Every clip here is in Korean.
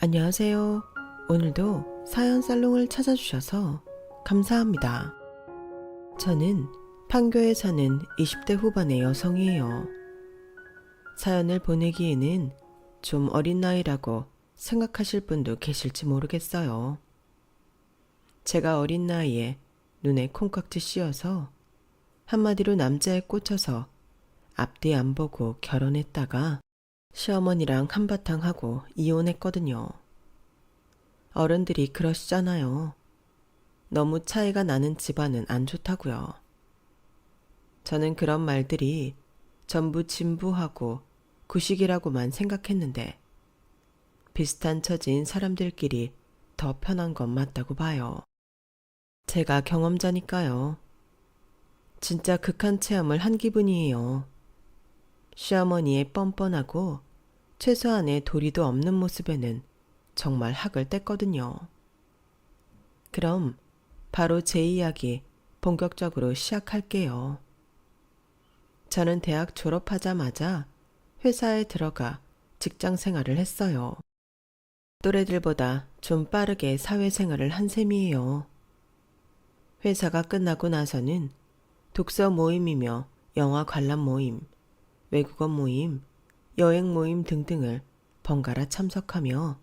안녕하세요. 오늘도 사연 살롱을 찾아주셔서 감사합니다. 저는 판교에 사는 20대 후반의 여성이에요. 사연을 보내기에는 좀 어린 나이라고 생각하실 분도 계실지 모르겠어요. 제가 어린 나이에 눈에 콩깍지 씌어서 한마디로 남자에 꽂혀서 앞뒤 안 보고 결혼했다가 시어머니랑 한바탕 하고 이혼했거든요. 어른들이 그러시잖아요. 너무 차이가 나는 집안은 안 좋다고요. 저는 그런 말들이 전부 진부하고 구식이라고만 생각했는데 비슷한 처지인 사람들끼리 더 편한 건 맞다고 봐요. 제가 경험자니까요. 진짜 극한 체험을 한 기분이에요. 시어머니의 뻔뻔하고 최소한의 도리도 없는 모습에는 정말 학을 뗐거든요. 그럼 바로 제 이야기 본격적으로 시작할게요. 저는 대학 졸업하자마자 회사에 들어가 직장 생활을 했어요. 또래들보다 좀 빠르게 사회생활을 한 셈이에요. 회사가 끝나고 나서는 독서 모임이며 영화 관람 모임, 외국어 모임, 여행 모임 등등을 번갈아 참석하며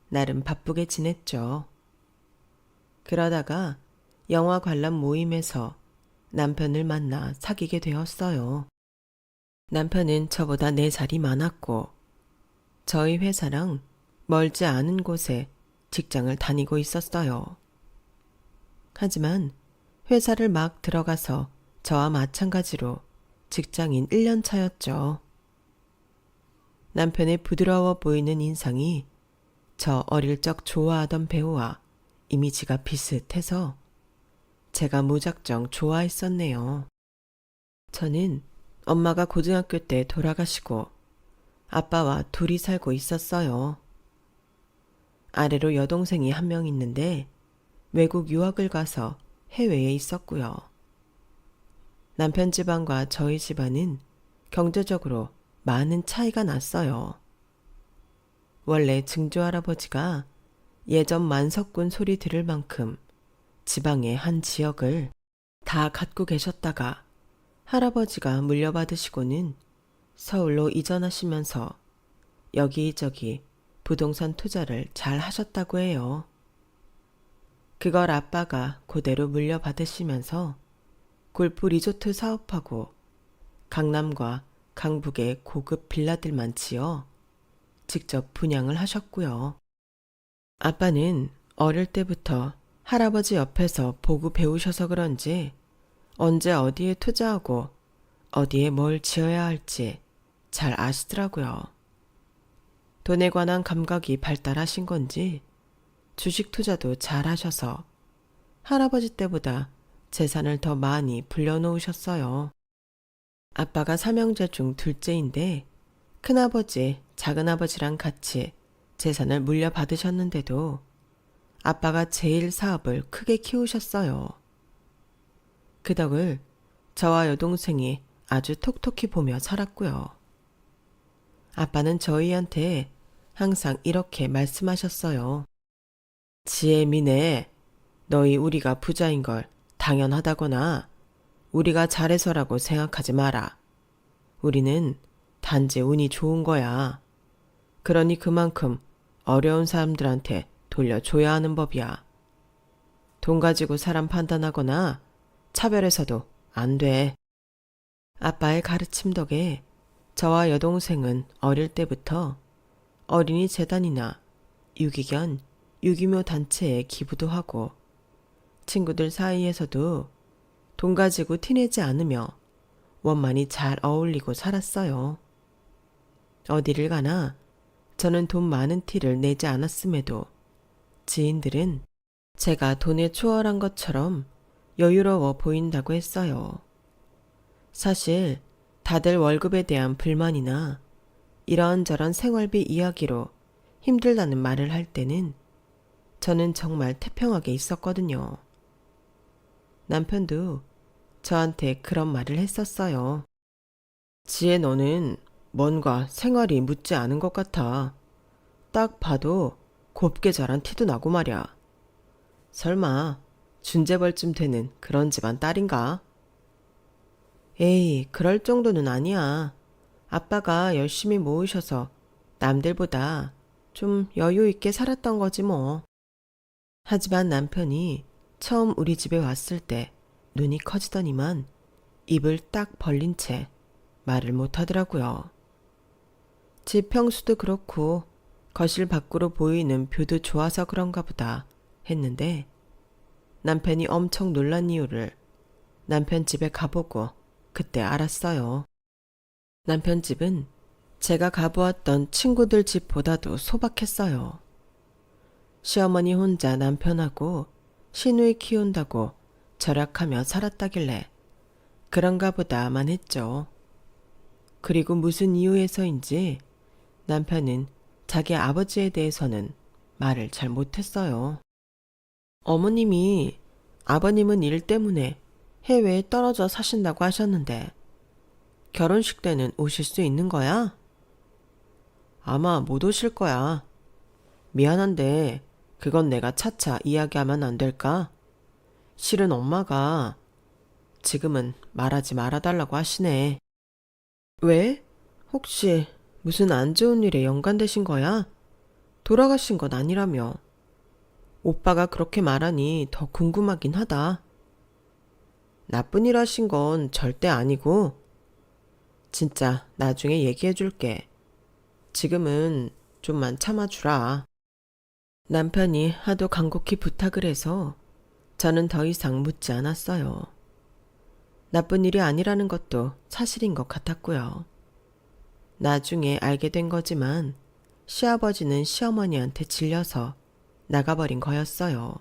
나름 바쁘게 지냈죠. 그러다가 영화 관람 모임에서 남편을 만나 사귀게 되었어요. 남편은 저보다 4살이 많았고 저희 회사랑 멀지 않은 곳에 직장을 다니고 있었어요. 하지만 회사를 막 들어가서 저와 마찬가지로 직장인 1년 차였죠. 남편의 부드러워 보이는 인상이 저 어릴 적 좋아하던 배우와 이미지가 비슷해서 제가 무작정 좋아했었네요. 저는 엄마가 고등학교 때 돌아가시고 아빠와 둘이 살고 있었어요. 아래로 여동생이 한 명 있는데 외국 유학을 가서 해외에 있었고요. 남편 집안과 저희 집안은 경제적으로 많은 차이가 났어요. 원래 증조할아버지가 예전 만석군 소리 들을 만큼 지방의 한 지역을 다 갖고 계셨다가 할아버지가 물려받으시고는 서울로 이전하시면서 여기저기 부동산 투자를 잘 하셨다고 해요. 그걸 아빠가 그대로 물려받으시면서 골프 리조트 사업하고 강남과 강북의 고급 빌라들만 지어 직접 분양을 하셨고요. 아빠는 어릴 때부터 할아버지 옆에서 보고 배우셔서 그런지 언제 어디에 투자하고 어디에 뭘 지어야 할지 잘 아시더라고요. 돈에 관한 감각이 발달하신 건지 주식 투자도 잘 하셔서 할아버지 때보다 재산을 더 많이 불려놓으셨어요. 아빠가 삼형제 중 둘째인데 큰아버지, 작은아버지랑 같이 재산을 물려받으셨는데도 아빠가 제일 사업을 크게 키우셨어요. 그 덕을 저와 여동생이 아주 톡톡히 보며 살았고요. 아빠는 저희한테 항상 이렇게 말씀하셨어요. 지혜미네, 너희 우리가 부자인 걸 당연하다거나 우리가 잘해서라고 생각하지 마라. 우리는 단지 운이 좋은 거야. 그러니 그만큼 어려운 사람들한테 돌려줘야 하는 법이야. 돈 가지고 사람 판단하거나 차별해서도 안 돼. 아빠의 가르침 덕에 저와 여동생은 어릴 때부터 어린이 재단이나 유기견, 유기묘 단체에 기부도 하고 친구들 사이에서도 돈 가지고 티내지 않으며 원만히 잘 어울리고 살았어요. 어디를 가나 저는 돈 많은 티를 내지 않았음에도 지인들은 제가 돈에 초월한 것처럼 여유로워 보인다고 했어요. 사실 다들 월급에 대한 불만이나 이런저런 생활비 이야기로 힘들다는 말을 할 때는 저는 정말 태평하게 있었거든요. 남편도 저한테 그런 말을 했었어요. 지혜 너는 뭔가 생활이 묻지 않은 것 같아. 딱 봐도 곱게 자란 티도 나고 말이야. 설마 준재벌쯤 되는 그런 집안 딸인가? 에이, 그럴 정도는 아니야. 아빠가 열심히 모으셔서 남들보다 좀 여유 있게 살았던 거지 뭐. 하지만 남편이 처음 우리 집에 왔을 때 눈이 커지더니만 입을 딱 벌린 채 말을 못 하더라고요. 집 평수도 그렇고 거실 밖으로 보이는 뷰도 좋아서 그런가 보다 했는데 남편이 엄청 놀란 이유를 남편 집에 가보고 그때 알았어요. 남편 집은 제가 가보았던 친구들 집보다도 소박했어요. 시어머니 혼자 남편하고 시누이 키운다고 절약하며 살았다길래 그런가 보다만 했죠. 그리고 무슨 이유에서인지 남편은 자기 아버지에 대해서는 말을 잘 못했어요. 어머님이 아버님은 일 때문에 해외에 떨어져 사신다고 하셨는데 결혼식 때는 오실 수 있는 거야? 아마 못 오실 거야. 미안한데 그건 내가 차차 이야기하면 안 될까? 실은 엄마가 지금은 말하지 말아달라고 하시네. 왜? 혹시 무슨 안 좋은 일에 연관되신 거야? 돌아가신 건 아니라며. 오빠가 그렇게 말하니 더 궁금하긴 하다. 나쁜 일 하신 건 절대 아니고 진짜 나중에 얘기해 줄게. 지금은 좀만 참아주라. 남편이 하도 간곡히 부탁을 해서 저는 더 이상 묻지 않았어요. 나쁜 일이 아니라는 것도 사실인 것 같았고요. 나중에 알게 된 거지만 시아버지는 시어머니한테 질려서 나가버린 거였어요.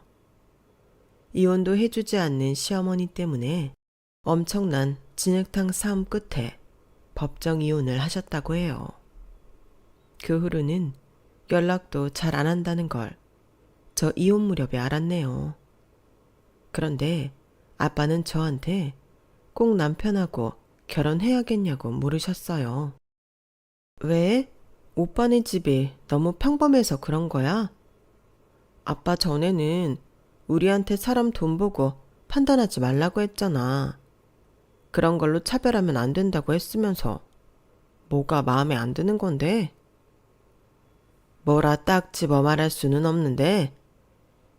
이혼도 해주지 않는 시어머니 때문에 엄청난 진흙탕 싸움 끝에 법정 이혼을 하셨다고 해요. 그 후로는 연락도 잘 안 한다는 걸 저 이혼 무렵에 알았네요. 그런데 아빠는 저한테 꼭 남편하고 결혼해야겠냐고 물으셨어요. 왜? 오빠네 집이 너무 평범해서 그런 거야? 아빠 전에는 우리한테 사람 돈 보고 판단하지 말라고 했잖아. 그런 걸로 차별하면 안 된다고 했으면서 뭐가 마음에 안 드는 건데? 뭐라 딱 집어 말할 수는 없는데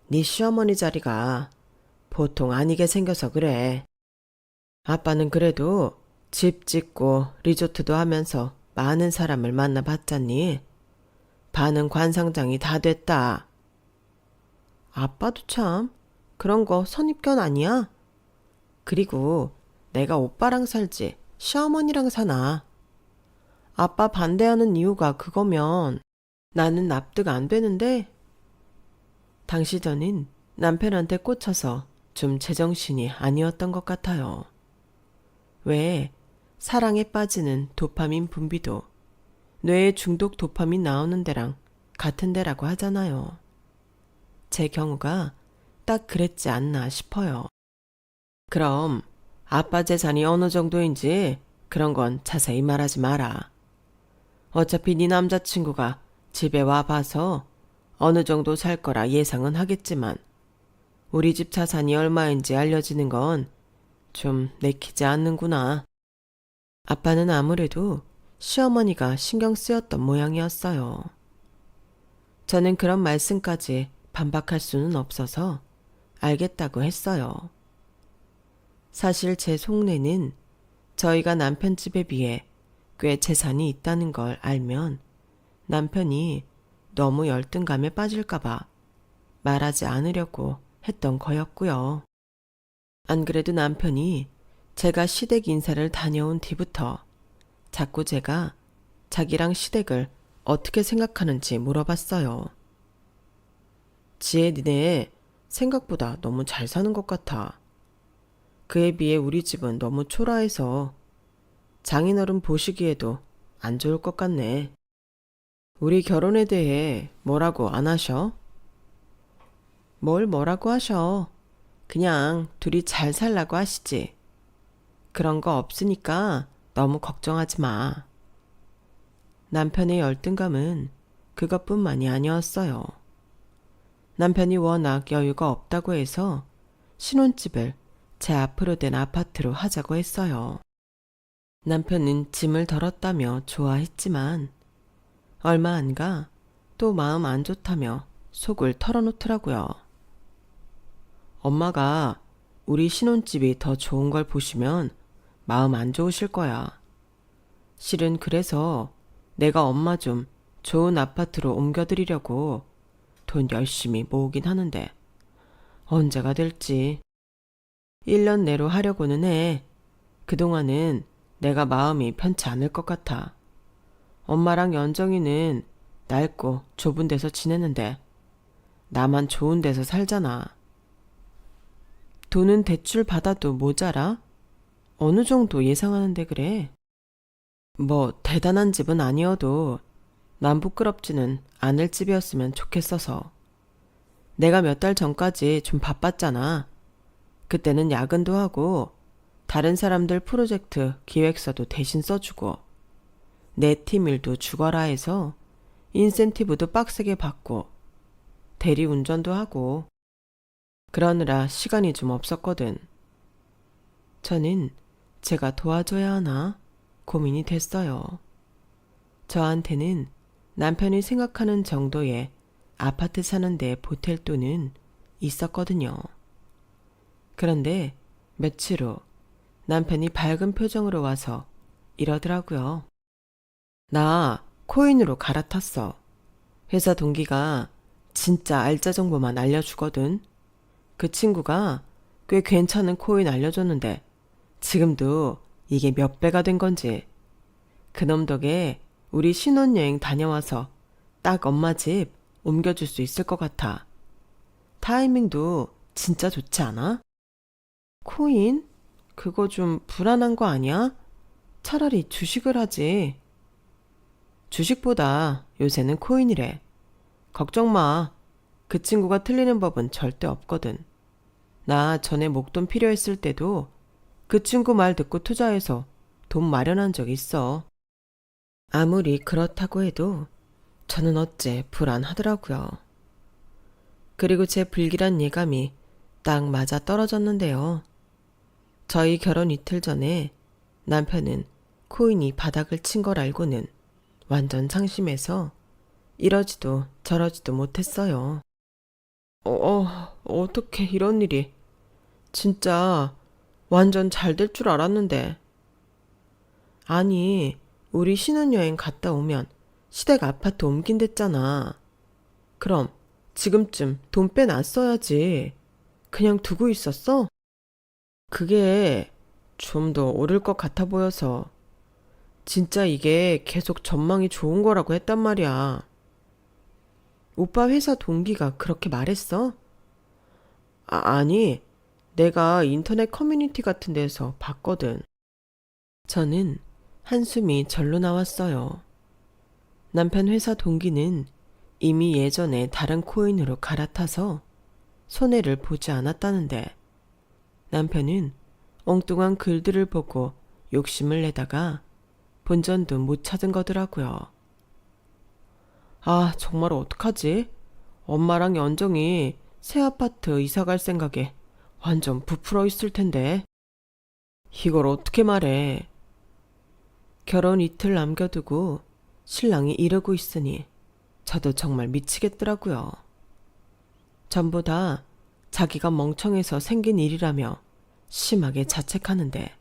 네 시어머니 자리가 보통 아니게 생겨서 그래. 아빠는 그래도 집 짓고 리조트도 하면서 많은 사람을 만나봤잖니. 반은 관상장이 다 됐다. 아빠도 참 그런 거 선입견 아니야? 그리고 내가 오빠랑 살지 시어머니랑 사나. 아빠 반대하는 이유가 그거면 나는 납득 안 되는데. 당시 저는 남편한테 꽂혀서 좀 제정신이 아니었던 것 같아요. 왜 사랑에 빠지는 도파민 분비도 뇌에 중독 도파민 나오는 데랑 같은 데라고 하잖아요. 제 경우가 딱 그랬지 않나 싶어요. 그럼 아빠 재산이 어느 정도인지 그런 건 자세히 말하지 마라. 어차피 네 남자친구가 집에 와봐서 어느 정도 살 거라 예상은 하겠지만 우리 집 자산이 얼마인지 알려지는 건 좀 내키지 않는구나. 아빠는 아무래도 시어머니가 신경 쓰였던 모양이었어요. 저는 그런 말씀까지 반박할 수는 없어서 알겠다고 했어요. 사실 제 속내는 저희가 남편 집에 비해 꽤 재산이 있다는 걸 알면 남편이 너무 열등감에 빠질까봐 말하지 않으려고 했던 거였고요. 안 그래도 남편이 제가 시댁 인사를 다녀온 뒤부터 자꾸 제가 자기랑 시댁을 어떻게 생각하는지 물어봤어요. 지혜 니네 생각보다 너무 잘 사는 것 같아. 그에 비해 우리 집은 너무 초라해서 장인어른 보시기에도 안 좋을 것 같네. 우리 결혼에 대해 뭐라고 안 하셔? 뭘 뭐라고 하셔. 그냥 둘이 잘 살라고 하시지. 그런 거 없으니까 너무 걱정하지 마. 남편의 열등감은 그것뿐만이 아니었어요. 남편이 워낙 여유가 없다고 해서 신혼집을 제 앞으로 된 아파트로 하자고 했어요. 남편은 짐을 덜었다며 좋아했지만 얼마 안 가 또 마음 안 좋다며 속을 털어놓더라고요. 엄마가 우리 신혼집이 더 좋은 걸 보시면 마음 안 좋으실 거야. 실은 그래서 내가 엄마 좀 좋은 아파트로 옮겨드리려고 돈 열심히 모으긴 하는데 언제가 될지. 1년 내로 하려고는 해. 그동안은 내가 마음이 편치 않을 것 같아. 엄마랑 연정이는 낡고 좁은 데서 지내는데 나만 좋은 데서 살잖아. 돈은 대출 받아도 모자라? 어느 정도 예상하는데 그래? 뭐 대단한 집은 아니어도 난 부끄럽지는 않을 집이었으면 좋겠어서. 내가 몇 달 전까지 좀 바빴잖아. 그때는 야근도 하고 다른 사람들 프로젝트 기획서도 대신 써주고 내 팀 일도 죽어라 해서 인센티브도 빡세게 받고 대리 운전도 하고 그러느라 시간이 좀 없었거든. 저는 제가 도와줘야 하나 고민이 됐어요. 저한테는 남편이 생각하는 정도의 아파트 사는데 보탤 돈은 있었거든요. 그런데 며칠 후 남편이 밝은 표정으로 와서 이러더라고요. 나 코인으로 갈아탔어. 회사 동기가 진짜 알짜 정보만 알려주거든. 그 친구가 꽤 괜찮은 코인 알려줬는데 지금도 이게 몇 배가 된 건지. 그놈 덕에 우리 신혼여행 다녀와서 딱 엄마 집 옮겨줄 수 있을 것 같아. 타이밍도 진짜 좋지 않아? 코인? 그거 좀 불안한 거 아니야? 차라리 주식을 하지. 주식보다 요새는 코인이래. 걱정 마. 그 친구가 틀리는 법은 절대 없거든. 나 전에 목돈 필요했을 때도 그 친구 말 듣고 투자해서 돈 마련한 적 있어. 아무리 그렇다고 해도 저는 어째 불안하더라고요. 그리고 제 불길한 예감이 딱 맞아 떨어졌는데요. 저희 결혼 이틀 전에 남편은 코인이 바닥을 친 걸 알고는 완전 상심해서 이러지도 저러지도 못했어요. 어떻게 이런 일이. 진짜 완전 잘 될 줄 알았는데. 아니, 우리 신혼여행 갔다 오면 시댁 아파트 옮긴댔잖아. 그럼 지금쯤 돈 빼놨어야지. 그냥 두고 있었어? 그게 좀 더 오를 것 같아 보여서. 진짜 이게 계속 전망이 좋은 거라고 했단 말이야. 오빠 회사 동기가 그렇게 말했어? 아니, 내가 인터넷 커뮤니티 같은 데서 봤거든. 저는 한숨이 절로 나왔어요. 남편 회사 동기는 이미 예전에 다른 코인으로 갈아타서 손해를 보지 않았다는데 남편은 엉뚱한 글들을 보고 욕심을 내다가 본전도 못 찾은 거더라고요. 아, 정말 어떡하지? 엄마랑 연정이 새 아파트 이사 갈 생각에 완전 부풀어 있을 텐데. 이걸 어떻게 말해. 결혼 이틀 남겨두고 신랑이 이러고 있으니 저도 정말 미치겠더라고요. 전부 다 자기가 멍청해서 생긴 일이라며 심하게 자책하는데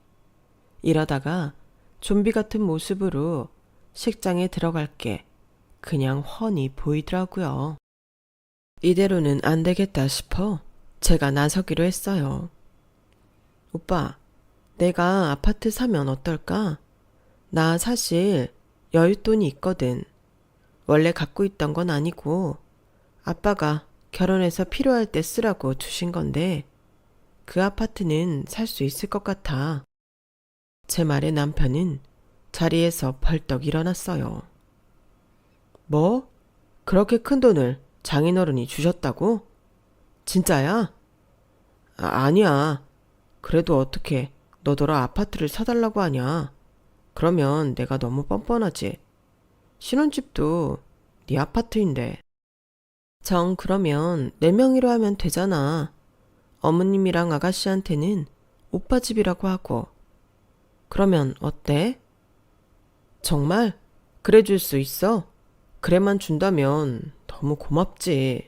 이러다가 좀비 같은 모습으로 식장에 들어갈 게 그냥 훤히 보이더라고요. 이대로는 안 되겠다 싶어 제가 나서기로 했어요. 오빠, 내가 아파트 사면 어떨까? 나 사실 여윳돈이 있거든. 원래 갖고 있던 건 아니고 아빠가 결혼해서 필요할 때 쓰라고 주신 건데 그 아파트는 살 수 있을 것 같아. 제 말에 남편은 자리에서 벌떡 일어났어요. 뭐? 그렇게 큰 돈을 장인어른이 주셨다고? 진짜야? 아니야. 그래도 어떻게 너더러 아파트를 사달라고 하냐. 그러면 내가 너무 뻔뻔하지. 신혼집도 네 아파트인데. 정 그러면 4명이로 하면 되잖아. 어머님이랑 아가씨한테는 오빠 집이라고 하고. 그러면 어때? 정말? 그래 줄 수 있어? 그래만 준다면 너무 고맙지.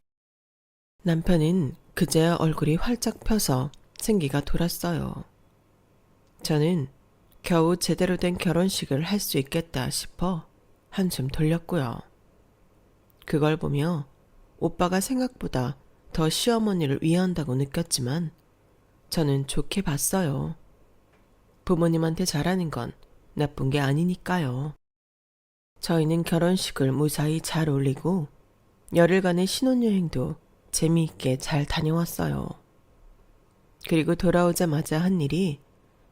남편은 그제야 얼굴이 활짝 펴서 생기가 돌았어요. 저는 겨우 제대로 된 결혼식을 할 수 있겠다 싶어 한숨 돌렸고요. 그걸 보며 오빠가 생각보다 더 시어머니를 위한다고 느꼈지만 저는 좋게 봤어요. 부모님한테 잘하는 건 나쁜 게 아니니까요. 저희는 결혼식을 무사히 잘 올리고 열흘간의 신혼여행도 재미있게 잘 다녀왔어요. 그리고 돌아오자마자 한 일이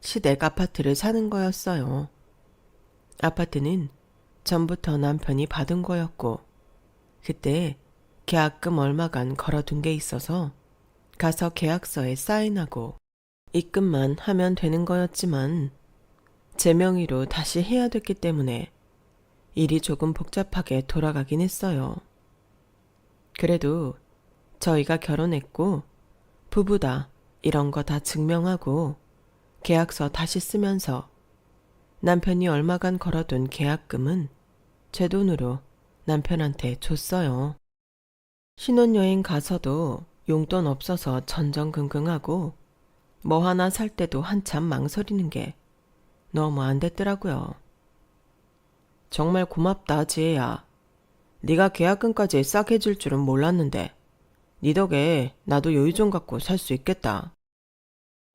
시댁 아파트를 사는 거였어요. 아파트는 전부터 남편이 받은 거였고 그때 계약금 얼마간 걸어둔 게 있어서 가서 계약서에 사인하고 입금만 하면 되는 거였지만 제 명의로 다시 해야 됐기 때문에 일이 조금 복잡하게 돌아가긴 했어요. 그래도 저희가 결혼했고 부부다 이런 거 다 증명하고 계약서 다시 쓰면서 남편이 얼마간 걸어둔 계약금은 제 돈으로 남편한테 줬어요. 신혼여행 가서도 용돈 없어서 전전긍긍하고 뭐 하나 살 때도 한참 망설이는 게 너무 안 됐더라고요. 정말 고맙다, 지혜야. 네가 계약금까지 싹 해줄 줄은 몰랐는데 네 덕에 나도 여유 좀 갖고 살 수 있겠다.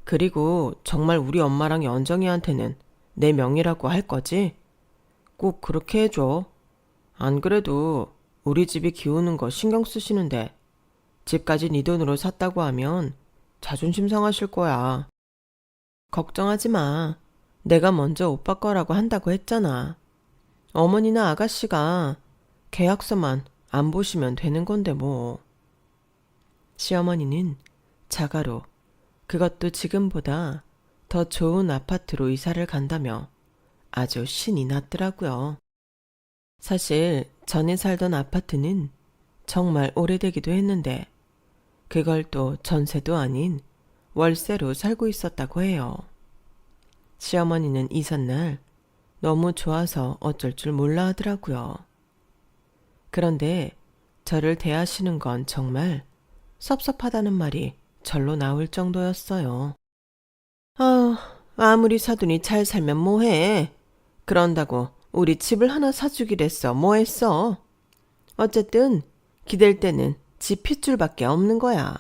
그리고 정말 우리 엄마랑 연정이한테는 내 명의라고 할 거지? 꼭 그렇게 해줘. 안 그래도 우리 집이 기우는 거 신경 쓰시는데 집까지 네 돈으로 샀다고 하면 자존심 상하실 거야. 걱정하지 마. 내가 먼저 오빠 거라고 한다고 했잖아. 어머니나 아가씨가 계약서만 안 보시면 되는 건데 뭐. 시어머니는 자가로 그것도 지금보다 더 좋은 아파트로 이사를 간다며 아주 신이 났더라고요. 사실 전에 살던 아파트는 정말 오래되기도 했는데 그걸 또 전세도 아닌 월세로 살고 있었다고 해요. 시어머니는 이삿날 너무 좋아서 어쩔 줄 몰라 하더라고요. 그런데 저를 대하시는 건 정말 섭섭하다는 말이 절로 나올 정도였어요. 아무리 사돈이 잘 살면 뭐해. 그런다고 우리 집을 하나 사주기랬어. 뭐했어. 어쨌든 기댈 때는 집 핏줄밖에 없는 거야.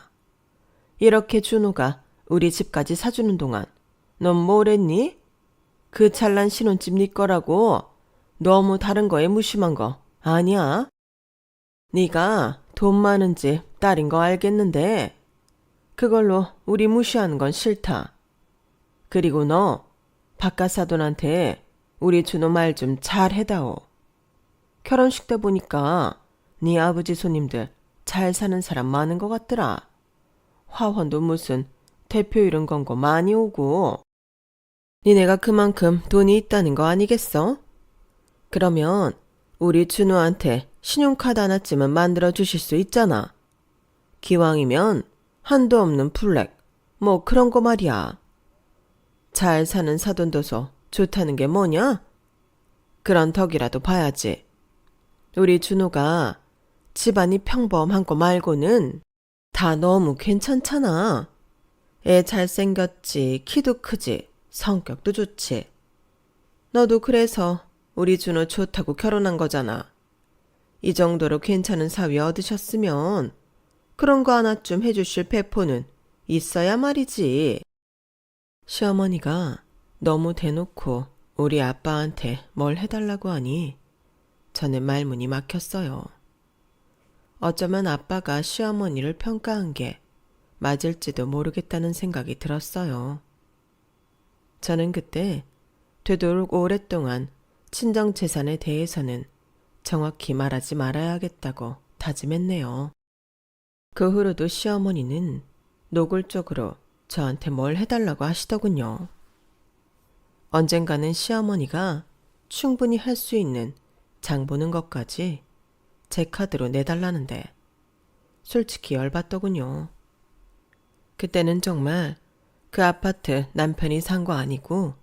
이렇게 준호가 우리 집까지 사주는 동안 넌 뭘 했니? 그 찰난 신혼집 네 거라고 너무 다른 거에 무심한 거 아니야? 네가 돈 많은 집 딸인 거 알겠는데 그걸로 우리 무시하는 건 싫다. 그리고 너 바깥 사돈한테 우리 준호 말 좀 잘 해다오. 결혼식 때 보니까 네 아버지 손님들 잘 사는 사람 많은 것 같더라. 화원도 무슨 대표 이런 건거 많이 오고. 니네가 그만큼 돈이 있다는 거 아니겠어? 그러면 우리 준호한테 신용카드 하나쯤은 만들어 주실 수 있잖아. 기왕이면 한도 없는 플렉, 뭐 그런 거 말이야. 잘 사는 사돈도서 좋다는 게 뭐냐? 그런 덕이라도 봐야지. 우리 준호가 집안이 평범한 거 말고는 다 너무 괜찮잖아. 애 잘생겼지, 키도 크지, 성격도 좋지. 너도 그래서 우리 준호 좋다고 결혼한 거잖아. 이 정도로 괜찮은 사위 얻으셨으면 그런 거 하나쯤 해주실 배포는 있어야 말이지. 시어머니가 너무 대놓고 우리 아빠한테 뭘 해달라고 하니 저는 말문이 막혔어요. 어쩌면 아빠가 시어머니를 평가한 게 맞을지도 모르겠다는 생각이 들었어요. 저는 그때 되도록 오랫동안 친정재산에 대해서는 정확히 말하지 말아야겠다고 다짐했네요. 그 후로도 시어머니는 노골적으로 저한테 뭘 해달라고 하시더군요. 언젠가는 시어머니가 충분히 할 수 있는 장 보는 것까지 제 카드로 내달라는데 솔직히 열받더군요. 그때는 정말 그 아파트 남편이 산 거 아니고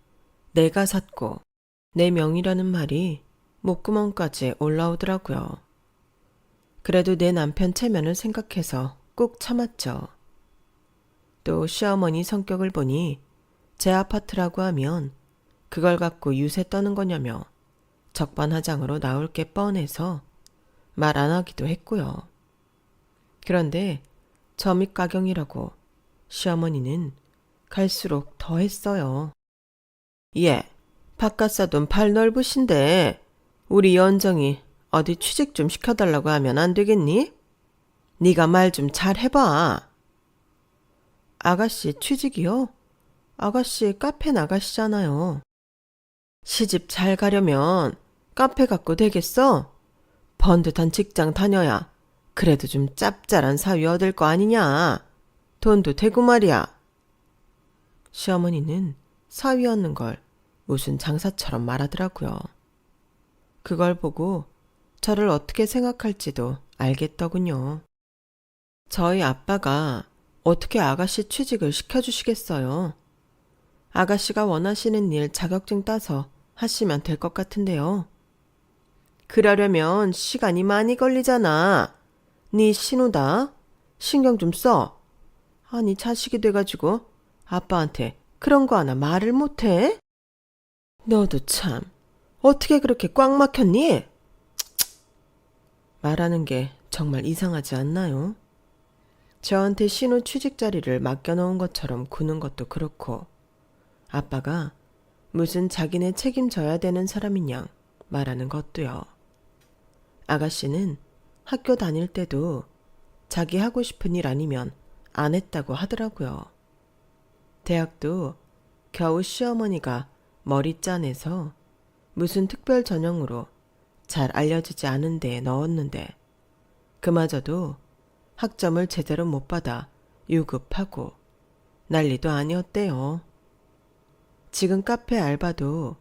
내가 샀고 내 명의라는 말이 목구멍까지 올라오더라고요. 그래도 내 남편 체면을 생각해서 꾹 참았죠. 또 시어머니 성격을 보니 제 아파트라고 하면 그걸 갖고 유세 떠는 거냐며 적반하장으로 나올 게 뻔해서 말 안 하기도 했고요. 그런데 점입가경이라고 시어머니는 갈수록 더 했어요. 예, 바깥사돈 발 넓으신데 우리 연정이 어디 취직 좀 시켜달라고 하면 안 되겠니? 네가 말 좀 잘 해봐. 아가씨 취직이요? 아가씨 카페 나가시잖아요. 시집 잘 가려면 카페 갖고 되겠어? 번듯한 직장 다녀야 그래도 좀 짭짤한 사위 얻을 거 아니냐. 돈도 되고 말이야. 시어머니는 사위 얻는 걸 무슨 장사처럼 말하더라고요. 그걸 보고 저를 어떻게 생각할지도 알겠더군요. 저희 아빠가 어떻게 아가씨 취직을 시켜주시겠어요? 아가씨가 원하시는 일 자격증 따서 하시면 될 것 같은데요. 그러려면 시간이 많이 걸리잖아. 네 신우다. 신경 좀 써. 아니 자식이 돼가지고 아빠한테 그런 거 하나 말을 못해? 너도 참 어떻게 그렇게 꽉 막혔니? 말하는 게 정말 이상하지 않나요? 저한테 신우 취직 자리를 맡겨놓은 것처럼 구는 것도 그렇고 아빠가 무슨 자기네 책임져야 되는 사람인 양 말하는 것도요. 아가씨는 학교 다닐 때도 자기 하고 싶은 일 아니면 안 했다고 하더라고요. 대학도 겨우 시어머니가 머리 짜내서 무슨 특별 전형으로 잘 알려지지 않은 데에 넣었는데 그마저도 학점을 제대로 못 받아 유급하고 난리도 아니었대요. 지금 카페 알바도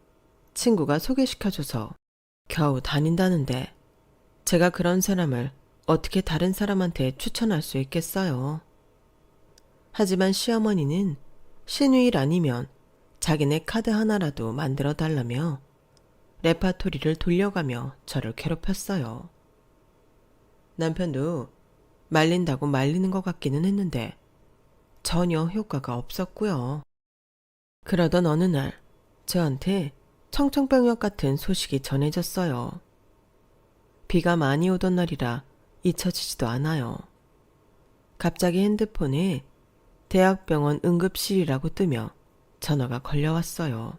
친구가 소개시켜줘서 겨우 다닌다는데 제가 그런 사람을 어떻게 다른 사람한테 추천할 수 있겠어요. 하지만 시어머니는 신우일 아니면 자기네 카드 하나라도 만들어 달라며 레파토리를 돌려가며 저를 괴롭혔어요. 남편도 말린다고 말리는 것 같기는 했는데 전혀 효과가 없었고요. 그러던 어느 날 저한테 청천벽력 같은 소식이 전해졌어요. 비가 많이 오던 날이라 잊혀지지도 않아요. 갑자기 핸드폰에 대학병원 응급실이라고 뜨며 전화가 걸려왔어요.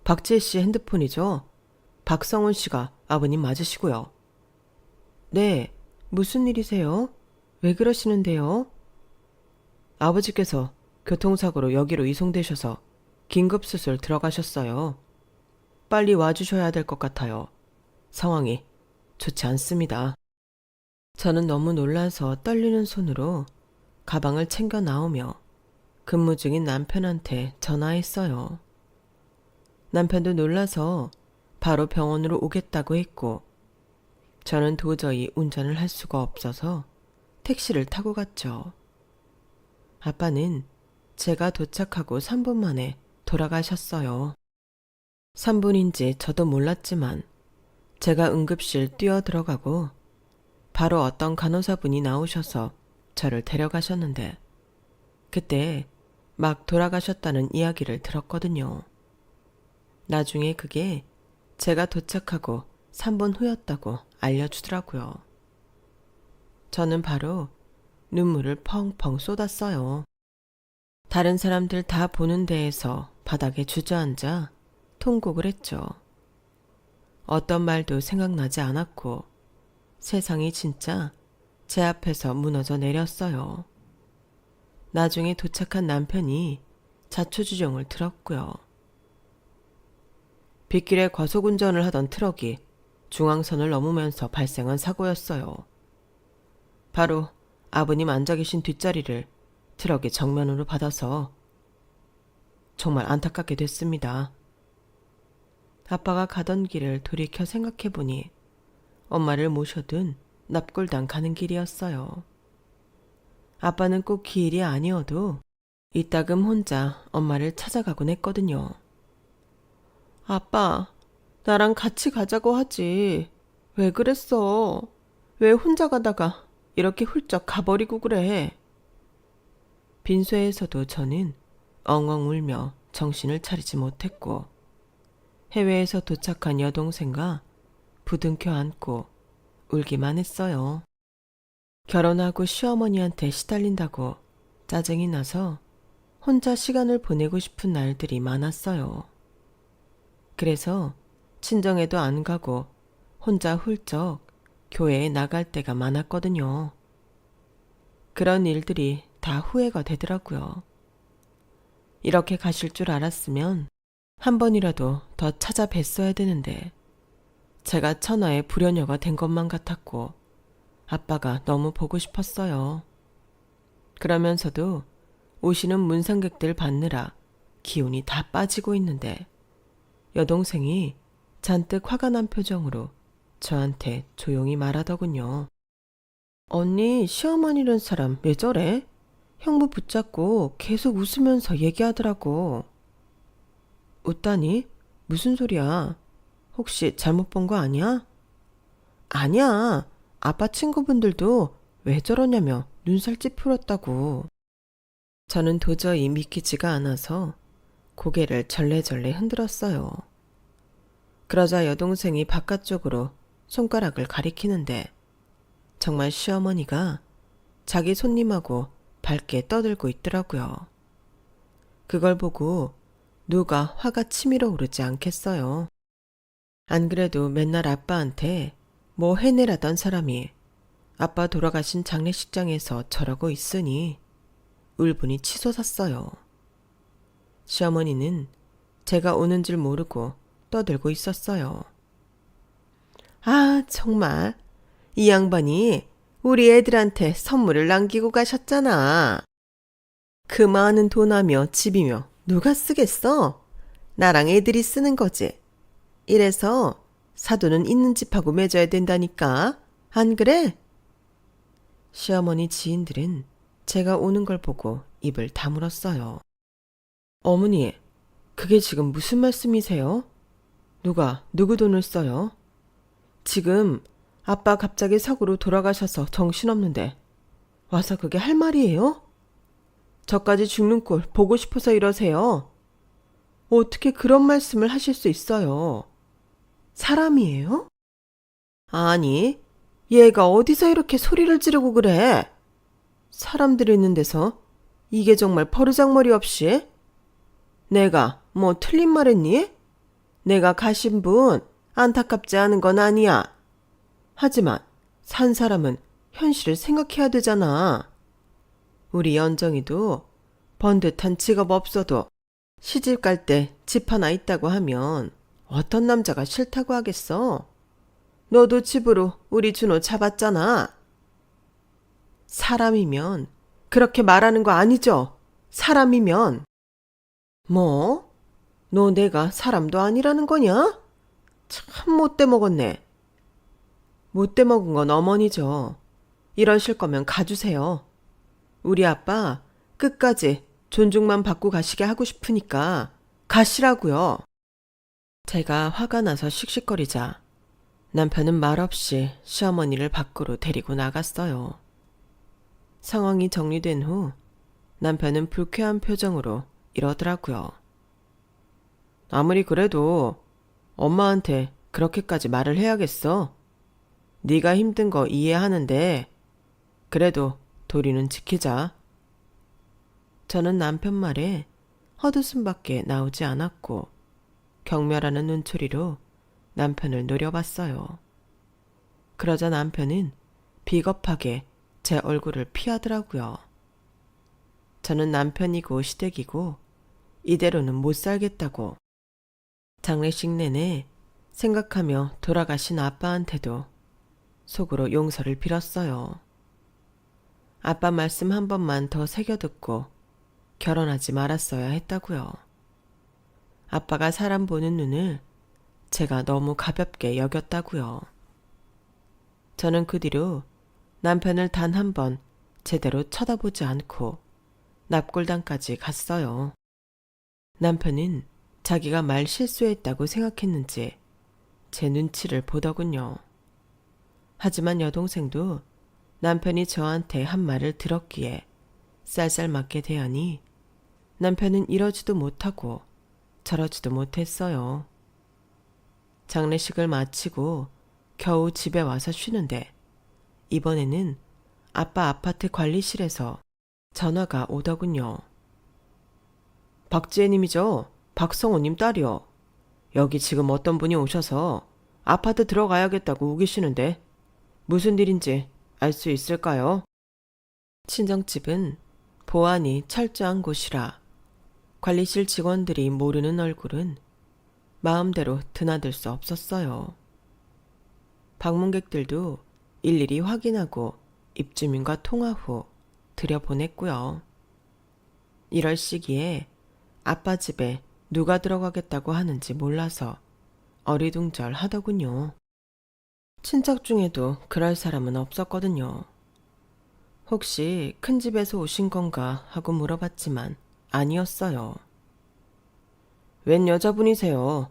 박지혜 씨 핸드폰이죠? 박성훈 씨가 아버님 맞으시고요. 네, 무슨 일이세요? 왜 그러시는데요? 아버지께서 교통사고로 여기로 이송되셔서 긴급수술 들어가셨어요. 빨리 와주셔야 될 것 같아요. 상황이 좋지 않습니다. 저는 너무 놀라서 떨리는 손으로 가방을 챙겨 나오며 근무 중인 남편한테 전화했어요. 남편도 놀라서 바로 병원으로 오겠다고 했고 저는 도저히 운전을 할 수가 없어서 택시를 타고 갔죠. 아빠는 제가 도착하고 3분 만에 돌아가셨어요. 3분인지 저도 몰랐지만 제가 응급실 뛰어 들어가고 바로 어떤 간호사분이 나오셔서 저를 데려가셨는데 그때 막 돌아가셨다는 이야기를 들었거든요. 나중에 그게 제가 도착하고 3분 후였다고 알려주더라고요. 저는 바로 눈물을 펑펑 쏟았어요. 다른 사람들 다 보는 데에서 바닥에 주저앉아 통곡을 했죠. 어떤 말도 생각나지 않았고 세상이 진짜 제 앞에서 무너져 내렸어요. 나중에 도착한 남편이 자초지종을 들었고요. 빗길에 과속운전을 하던 트럭이 중앙선을 넘으면서 발생한 사고였어요. 바로 아버님 앉아 계신 뒷자리를 트럭이 정면으로 받아서 정말 안타깝게 됐습니다. 아빠가 가던 길을 돌이켜 생각해보니 엄마를 모셔둔 납골당 가는 길이었어요. 아빠는 꼭 그 일이 아니어도 이따금 혼자 엄마를 찾아가곤 했거든요. 아빠, 나랑 같이 가자고 하지. 왜 그랬어? 왜 혼자 가다가 이렇게 훌쩍 가버리고 그래? 빈소에서도 저는 엉엉 울며 정신을 차리지 못했고 해외에서 도착한 여동생과 부둥켜 안고 울기만 했어요. 결혼하고 시어머니한테 시달린다고 짜증이 나서 혼자 시간을 보내고 싶은 날들이 많았어요. 그래서 친정에도 안 가고 혼자 훌쩍 교회에 나갈 때가 많았거든요. 그런 일들이 다 후회가 되더라고요. 이렇게 가실 줄 알았으면 한 번이라도 더 찾아뵀어야 되는데 제가 천하의 불효녀가 된 것만 같았고 아빠가 너무 보고 싶었어요. 그러면서도 오시는 문상객들 받느라 기운이 다 빠지고 있는데 여동생이 잔뜩 화가 난 표정으로 저한테 조용히 말하더군요. 언니, 시어머니란 사람 왜 저래? 형부 붙잡고 계속 웃으면서 얘기하더라고. 웃다니? 무슨 소리야? 혹시 잘못 본 거 아니야? 아니야. 아빠 친구분들도 왜 저러냐며 눈살 찌푸렸다고. 저는 도저히 믿기지가 않아서 고개를 절레절레 흔들었어요. 그러자 여동생이 바깥쪽으로 손가락을 가리키는데 정말 시어머니가 자기 손님하고 밝게 떠들고 있더라고요. 그걸 보고 누가 화가 치밀어 오르지 않겠어요. 안 그래도 맨날 아빠한테 뭐 해내라던 사람이 아빠 돌아가신 장례식장에서 저러고 있으니 울분이 치솟았어요. 시어머니는 제가 오는 줄 모르고 떠들고 있었어요. 아, 정말 이 양반이 우리 애들한테 선물을 남기고 가셨잖아. 그 많은 돈하며 집이며 누가 쓰겠어? 나랑 애들이 쓰는 거지. 이래서 사돈은 있는 집하고 맺어야 된다니까. 안 그래? 시어머니 지인들은 제가 오는 걸 보고 입을 다물었어요. 어머니, 그게 지금 무슨 말씀이세요? 누가 누구 돈을 써요? 지금 아빠 갑자기 사고로 돌아가셔서 정신없는데 와서 그게 할 말이에요? 저까지 죽는 꼴 보고 싶어서 이러세요. 어떻게 그런 말씀을 하실 수 있어요? 사람이에요? 아니, 얘가 어디서 이렇게 소리를 지르고 그래? 사람들 있는 데서 이게 정말 버르장머리 없이? 내가 뭐 틀린 말 했니? 내가 가신 분 안타깝지 않은 건 아니야. 하지만 산 사람은 현실을 생각해야 되잖아. 우리 연정이도 번듯한 직업 없어도 시집 갈 때 집 하나 있다고 하면 어떤 남자가 싫다고 하겠어? 너도 집으로 우리 준호 잡았잖아. 사람이면 그렇게 말하는 거 아니죠? 사람이면. 뭐? 너 내가 사람도 아니라는 거냐? 참 못돼 먹었네. 못돼 먹은 건 어머니죠. 이러실 거면 가주세요. 우리 아빠 끝까지 존중만 받고 가시게 하고 싶으니까 가시라고요. 제가 화가 나서 씩씩거리자 남편은 말없이 시어머니를 밖으로 데리고 나갔어요. 상황이 정리된 후 남편은 불쾌한 표정으로 이러더라고요. 아무리 그래도 엄마한테 그렇게까지 말을 해야겠어? 네가 힘든 거 이해하는데 그래도 도리는 지키자. 저는 남편 말에 헛웃음밖에 나오지 않았고 경멸하는 눈초리로 남편을 노려봤어요. 그러자 남편은 비겁하게 제 얼굴을 피하더라고요. 저는 남편이고 시댁이고 이대로는 못 살겠다고 장례식 내내 생각하며 돌아가신 아빠한테도 속으로 용서를 빌었어요. 아빠 말씀 한 번만 더 새겨듣고 결혼하지 말았어야 했다고요. 아빠가 사람 보는 눈을 제가 너무 가볍게 여겼다고요. 저는 그 뒤로 남편을 단 한 번 제대로 쳐다보지 않고 납골당까지 갔어요. 남편은 자기가 말 실수했다고 생각했는지 제 눈치를 보더군요. 하지만 여동생도 남편이 저한테 한 말을 들었기에 쌀쌀맞게 대하니 남편은 이러지도 못하고 저러지도 못했어요. 장례식을 마치고 겨우 집에 와서 쉬는데 이번에는 아빠 아파트 관리실에서 전화가 오더군요. 박지혜님이죠? 박성호님 딸이요. 여기 지금 어떤 분이 오셔서 아파트 들어가야겠다고 우기시는데 무슨 일인지 알 수 있을까요? 친정집은 보안이 철저한 곳이라 관리실 직원들이 모르는 얼굴은 마음대로 드나들 수 없었어요. 방문객들도 일일이 확인하고 입주민과 통화 후 들여보냈고요. 이럴 시기에 아빠 집에 누가 들어가겠다고 하는지 몰라서 어리둥절하더군요. 친척 중에도 그럴 사람은 없었거든요. 혹시 큰 집에서 오신 건가 하고 물어봤지만 아니었어요. 웬 여자분이세요?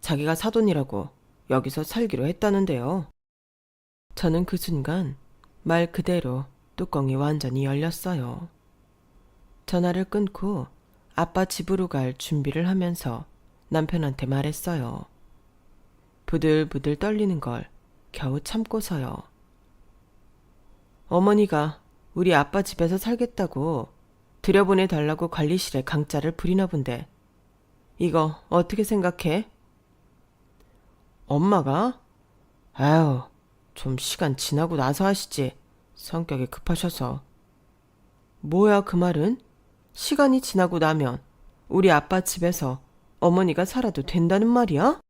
자기가 사돈이라고 여기서 살기로 했다는데요. 저는 그 순간 말 그대로 뚜껑이 완전히 열렸어요. 전화를 끊고 아빠 집으로 갈 준비를 하면서 남편한테 말했어요. 부들부들 떨리는 걸 겨우 참고서요. 어머니가 우리 아빠 집에서 살겠다고 들여보내달라고 관리실에 강짜를 부리나 본데 이거 어떻게 생각해? 엄마가? 아유, 좀 시간 지나고 나서 하시지. 성격이 급하셔서. 뭐야 그 말은? 시간이 지나고 나면 우리 아빠 집에서 어머니가 살아도 된다는 말이야?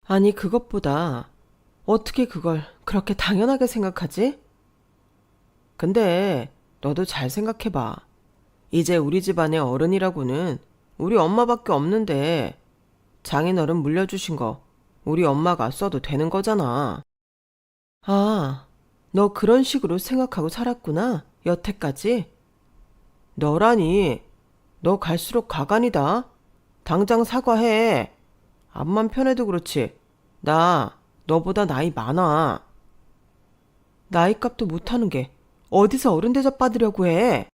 아니 그것보다 어떻게 그걸 그렇게 당연하게 생각하지? 근데 너도 잘 생각해봐. 이제 우리 집안의 어른이라고는 우리 엄마밖에 없는데 장인어른 물려주신 거 우리 엄마가 써도 되는 거잖아. 아, 너 그런 식으로 생각하고 살았구나, 여태까지. 너라니, 너 갈수록 가관이다. 당장 사과해. 앞만 편해도 그렇지. 나 너보다 나이 많아. 나이값도 못하는 게 어디서 어른 대접 받으려고 해.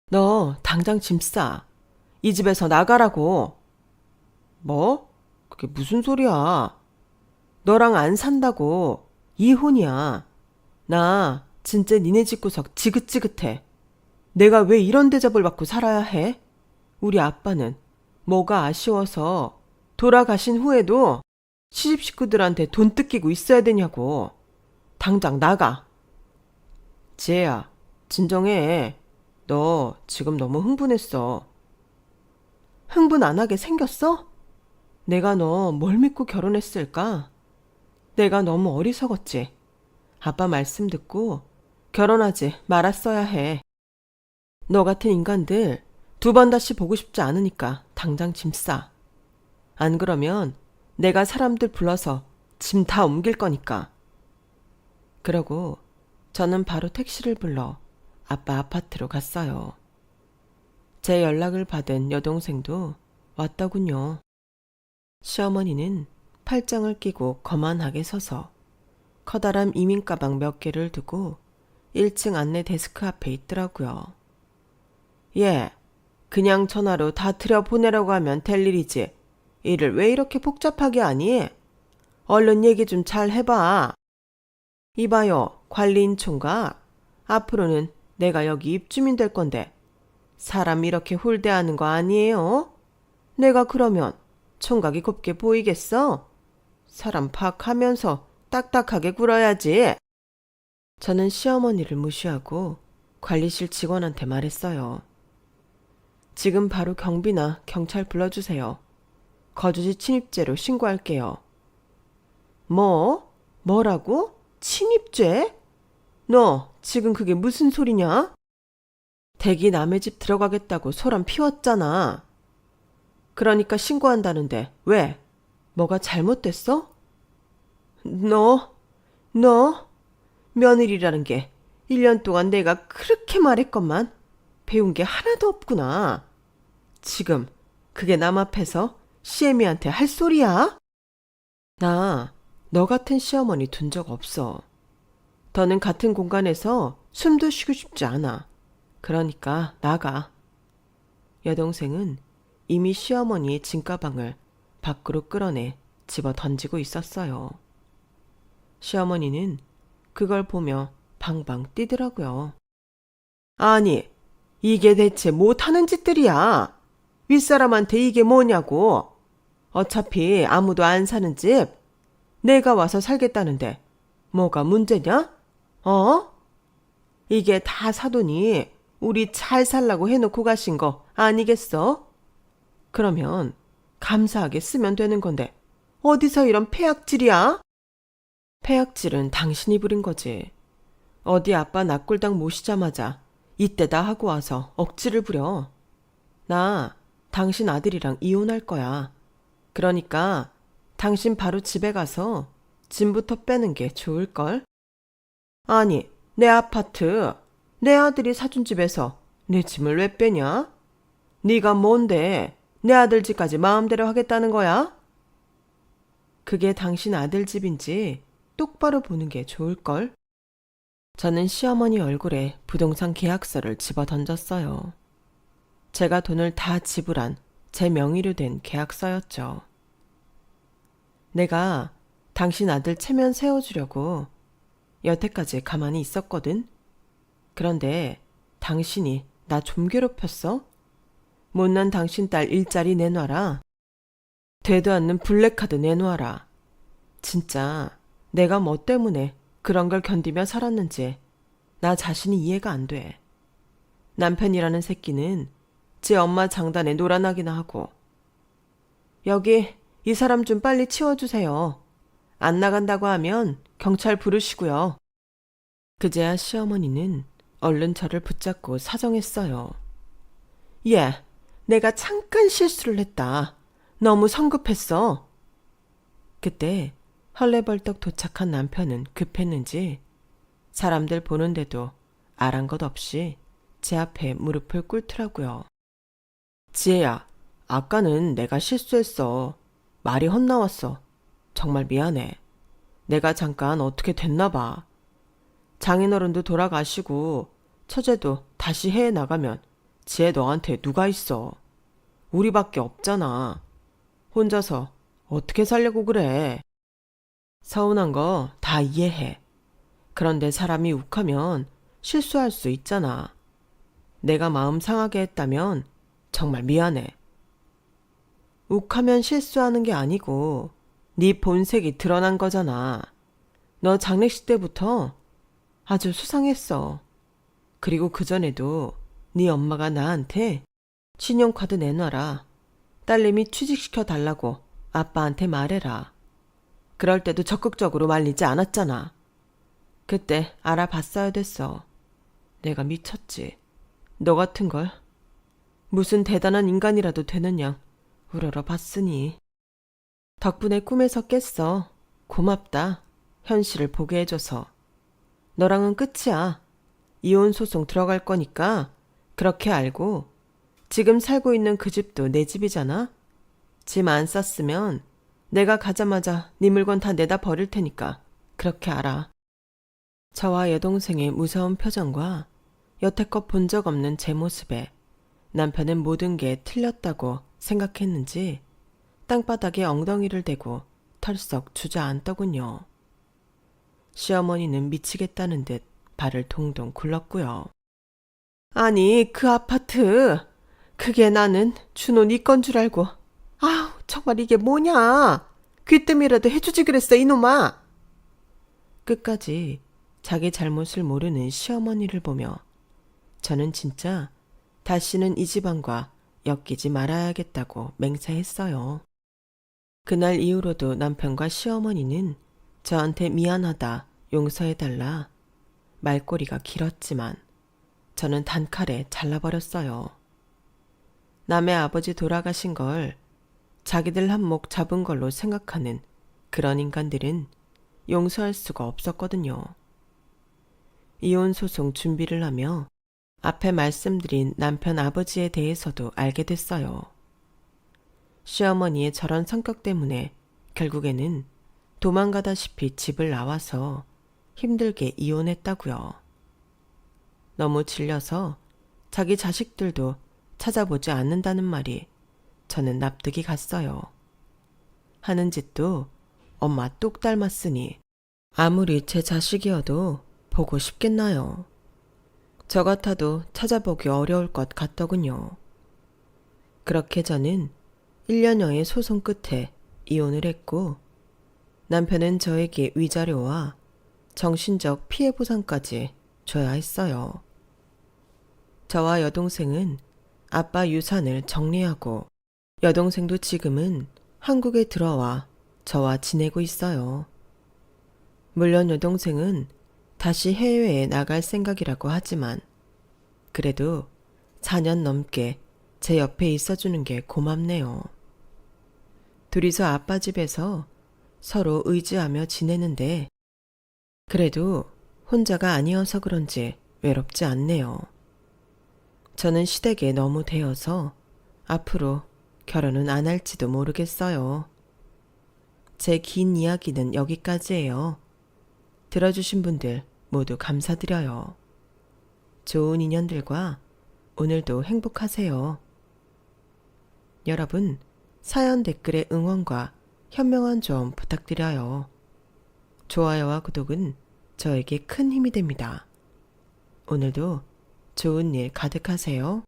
너 당장 짐 싸. 이 집에서 나가라고. 뭐? 그게 무슨 소리야. 너랑 안 산다고. 이혼이야. 나 진짜 니네 집구석 지긋지긋해. 내가 왜 이런 대접을 받고 살아야 해? 우리 아빠는 뭐가 아쉬워서 돌아가신 후에도 시집 식구들한테 돈 뜯기고 있어야 되냐고. 당장 나가. 지혜야, 진정해. 너 지금 너무 흥분했어. 흥분 안 하게 생겼어? 내가 너 뭘 믿고 결혼했을까? 내가 너무 어리석었지. 아빠 말씀 듣고 결혼하지 말았어야 해. 너 같은 인간들 2번 다시 보고 싶지 않으니까 당장 짐 싸. 안 그러면 내가 사람들 불러서 짐 다 옮길 거니까. 그러고 저는 바로 택시를 불러 아빠 아파트로 갔어요. 제 연락을 받은 여동생도 왔더군요. 시어머니는 팔짱을 끼고 거만하게 서서 커다란 이민가방 몇 개를 두고 1층 안내 데스크 앞에 있더라고요. 예, 그냥 전화로 다 들여보내라고 하면 될 일이지. 일을 왜 이렇게 복잡하게 하니? 얼른 얘기 좀 잘 해봐. 이봐요, 관리인 총각. 앞으로는 내가 여기 입주민 될 건데 사람 이렇게 홀대하는 거 아니에요? 내가 그러면 총각이 곱게 보이겠어? 사람 파악하면서 딱딱하게 굴어야지. 저는 시어머니를 무시하고 관리실 직원한테 말했어요. 지금 바로 경비나 경찰 불러주세요. 거주지 침입죄로 신고할게요. 뭐라고? 침입죄? 너 지금 그게 무슨 소리냐? 댁이 남의 집 들어가겠다고 소란 피웠잖아. 그러니까 신고한다는데 왜? 뭐가 잘못됐어? 너 며느리라는 게 1년 동안 내가 그렇게 말했건만 배운 게 하나도 없구나. 지금 그게 남 앞에서 시애미한테 할 소리야? 나 너 같은 시어머니 둔 적 없어. 더는 같은 공간에서 숨도 쉬고 싶지 않아. 그러니까 나가. 여동생은 이미 시어머니의 짐가방을 밖으로 끌어내 집어 던지고 있었어요. 시어머니는 그걸 보며 방방 뛰더라고요. 아니, 이게 대체 못하는 짓들이야. 윗사람한테 이게 뭐냐고. 어차피 아무도 안 사는 집 내가 와서 살겠다는데 뭐가 문제냐? 어? 이게 다 사돈이 우리 잘 살라고 해놓고 가신 거 아니겠어? 그러면 감사하게 쓰면 되는 건데 어디서 이런 폐악질이야? 폐악질은 당신이 부린 거지. 어디 아빠 낙골당 모시자마자 이때다 하고 와서 억지를 부려. 나 당신 아들이랑 이혼할 거야. 그러니까 당신 바로 집에 가서 짐부터 빼는 게 좋을걸? 아니, 내 아파트, 내 아들이 사준 집에서 내 짐을 왜 빼냐? 네가 뭔데 내 아들 집까지 마음대로 하겠다는 거야? 그게 당신 아들 집인지 똑바로 보는 게 좋을걸? 저는 시어머니 얼굴에 부동산 계약서를 집어 던졌어요. 제가 돈을 다 지불한 제 명의로 된 계약서였죠. 내가 당신 아들 체면 세워주려고 여태까지 가만히 있었거든. 그런데 당신이 나 좀 괴롭혔어? 못난 당신 딸 일자리 내놔라. 되도 않는 블랙카드 내놓아라. 진짜 내가 뭐 때문에 그런 걸 견디며 살았는지 나 자신이 이해가 안 돼. 남편이라는 새끼는 제 엄마 장단에 놀아나기나 하고. 여기 이 사람 좀 빨리 치워주세요. 안 나간다고 하면 경찰 부르시고요. 그제야 시어머니는 얼른 저를 붙잡고 사정했어요. 예, 내가 잠깐 실수를 했다. 너무 성급했어. 그때 헐레벌떡 도착한 남편은 급했는지 사람들 보는데도 아랑곳 없이 제 앞에 무릎을 꿇더라고요. 지혜야, 아까는 내가 실수했어. 말이 헛나왔어. 정말 미안해. 내가 잠깐 어떻게 됐나 봐. 장인어른도 돌아가시고 처제도 다시 해외 나가면 지혜 너한테 누가 있어. 우리밖에 없잖아. 혼자서 어떻게 살려고 그래. 서운한 거 다 이해해. 그런데 사람이 욱하면 실수할 수 있잖아. 내가 마음 상하게 했다면 정말 미안해. 욱하면 실수하는 게 아니고 네 본색이 드러난 거잖아. 너 장례식 때부터 아주 수상했어. 그리고 그전에도 네 엄마가 나한테 신용카드 내놔라. 딸내미 취직시켜 달라고 아빠한테 말해라. 그럴 때도 적극적으로 말리지 않았잖아. 그때 알아봤어야 됐어. 내가 미쳤지. 너 같은 걸 무슨 대단한 인간이라도 되는 양 우러러 봤으니. 덕분에 꿈에서 깼어. 고맙다. 현실을 보게 해줘서. 너랑은 끝이야. 이혼 소송 들어갈 거니까 그렇게 알고 지금 살고 있는 그 집도 내 집이잖아. 짐 안 쌌으면 내가 가자마자 네 물건 다 내다 버릴 테니까 그렇게 알아. 저와 여동생의 무서운 표정과 여태껏 본 적 없는 제 모습에 남편은 모든 게 틀렸다고 생각했는지 땅바닥에 엉덩이를 대고 털썩 주저앉더군요. 시어머니는 미치겠다는 듯 발을 동동 굴렀고요. 아니, 그 아파트 그게 나는 준호 네 건 줄 알고. 아우, 정말 이게 뭐냐. 귀뜸이라도 해주지 그랬어, 이놈아. 끝까지 자기 잘못을 모르는 시어머니를 보며 저는 진짜 다시는 이 집안과 엮이지 말아야겠다고 맹세했어요. 그날 이후로도 남편과 시어머니는 저한테 미안하다, 용서해달라 말꼬리가 길었지만 저는 단칼에 잘라버렸어요. 남의 아버지 돌아가신 걸 자기들 한몫 잡은 걸로 생각하는 그런 인간들은 용서할 수가 없었거든요. 이혼 소송 준비를 하며 앞에 말씀드린 남편 아버지에 대해서도 알게 됐어요. 시어머니의 저런 성격 때문에 결국에는 도망가다시피 집을 나와서 힘들게 이혼했다고요. 너무 질려서 자기 자식들도 찾아보지 않는다는 말이 저는 납득이 갔어요. 하는 짓도 엄마 똑 닮았으니 아무리 제 자식이어도 보고 싶겠나요? 저 같아도 찾아보기 어려울 것 같더군요. 그렇게 저는 1년여의 소송 끝에 이혼을 했고 남편은 저에게 위자료와 정신적 피해 보상까지 줘야 했어요. 저와 여동생은 아빠 유산을 정리하고 여동생도 지금은 한국에 들어와 저와 지내고 있어요. 물론 여동생은 다시 해외에 나갈 생각이라고 하지만 그래도 4년 넘게 제 옆에 있어주는 게 고맙네요. 둘이서 아빠 집에서 서로 의지하며 지내는데 그래도 혼자가 아니어서 그런지 외롭지 않네요. 저는 시댁에 너무 대어서 앞으로 결혼은 안 할지도 모르겠어요. 제 긴 이야기는 여기까지예요. 들어주신 분들 모두 감사드려요. 좋은 인연들과 오늘도 행복하세요. 여러분, 사연 댓글에 응원과 현명한 조언 부탁드려요. 좋아요와 구독은 저에게 큰 힘이 됩니다. 오늘도 좋은 일 가득하세요.